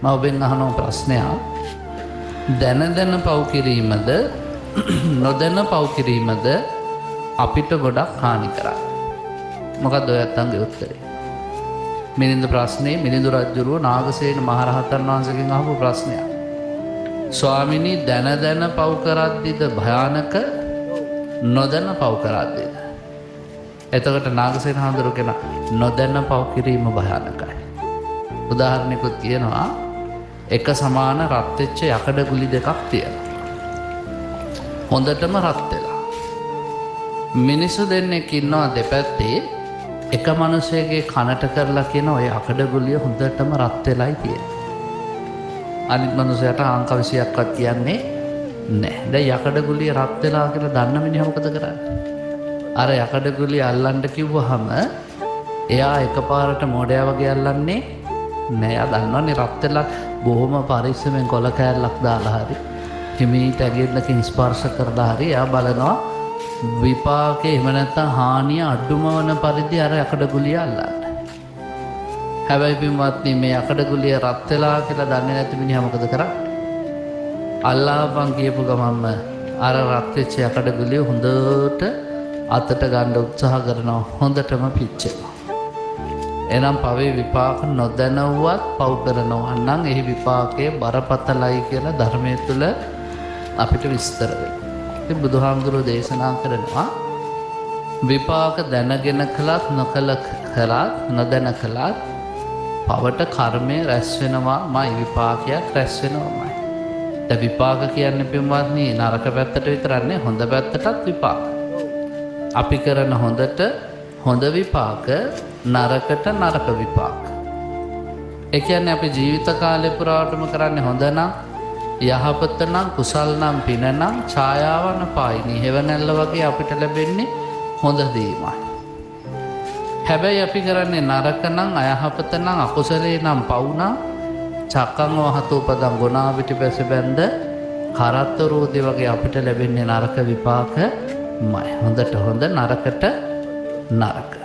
මම ඔබෙන් අහන ප්‍රශ්නයක් දැන දැන පව් කිරීමද නොදැන පව් කිරීමද අපිට ගොඩක් හානි කරන්නේ. මොකක්ද ඔය අත්තන්ගේ උත්තරේ? මිලින්ද ප්‍රශ්නේ මිලිඳු රජුරුව නාගසේන මහරහතන් වහන්සේගෙන් අහපු ප්‍රශ්නයක්. ස්වාමිනී දැන දැන පව් කරද්දිද භයානක නොදැන පව් කරද්දිද? එතකොට නාගසේන හඳුරු කෙනා නොදැන පව් කිරීම භයානකයි. උදාහරණයකුත් කියනවා එක සමාන රත් වෙච්ච යකඩ ගුලි දෙකක් තියෙනවා. හොඳටම රත් වෙලා. මිනිස්සු දෙන්නෙක් ඉන්නවා දෙපැත්තේ එක මිනිසෙගේ කනට කරලා කියන ඔය යකඩ ගුලිය හොඳටම රත් වෙලයි තියෙන්නේ. අනිත් මිනිසයාට අංක 20ක්වත් කියන්නේ නැහැ. දැන් යකඩ ගුලිය රත් වෙලා කියලා දන්න මිනිහා මොකද කරන්නේ? අර යකඩ ගුලිය අල්ලන්න කිව්වහම එයා එකපාරට මොඩයා වගේ අල්ලන්නේ නෑ. එයා දන්නවනේ රත් වෙලා බොහොම පරිස්සමෙන් කොල කෑල්ලක් දාලා හරි හිමීට ඇගෙන්නකින් ස්පර්ශ කරලා හරි එයා බලනවා විපාකේ එහෙම නැත්නම් හානිය අඩුම වන පරිදි අර යකඩ ගුලිය අල්ලන්න. හැබැයි පින්වත්නි මේ යකඩ ගුලිය රත් වෙලා කියලා දන්නේ නැති මිනිහා මොකද කරන්නේ? අල්ලාපන් කියපු ගමන්ම අර රත් වෙච්ච යකඩ ගුලිය හොඳට අතට ගන්න උත්සාහ කරනවා, හොඳටම පිච්චෙනවා. එනම් පවේ විපාක නොදැනුවත් පව් කරනවා නම් එහි විපාකයේ බරපතලයි කියලා ධර්මයේ තුල අපිට විස්තර වෙනවා. ඉතින් බුදුහාමුදුරුවෝ දේශනා කරනවා විපාක දැනගෙන කළත් නොකළ කළත් නොදැන කළත් පවට කර්මය රැස් වෙනවාමයි, විපාකයක් රැස් වෙනවාමයි. දැන් විපාක කියන්නේ පින්වත්නි නරක පැත්තට විතරක් නෙවෙයි හොඳ පැත්තටත් විපාක. අපි කරන හොඳට හොඳ විපාක, නරකට නරක විපාක. ඒ කියන්නේ අපි ජීවිත කාලේ පුරාවටම කරන්නේ හොඳ නම්, යහපත නම්, කුසල් නම්, පින නම් ඡායාවන පායිනි හේවණල්ල වගේ අපිට ලැබෙන්නේ හොඳ දේමයි. හැබැයි අපි කරන්නේ නරක නම්, අයහපත නම්, අකුසලේ නම්, පව් නම් චක්කං වහතෝපදං ගුණා පිටිපැස බැඳ කරත්ත රෝදේ වගේ අපිට ලැබෙන්නේ නරක විපාකමයි. හොඳට හොඳ, නරකට නරක.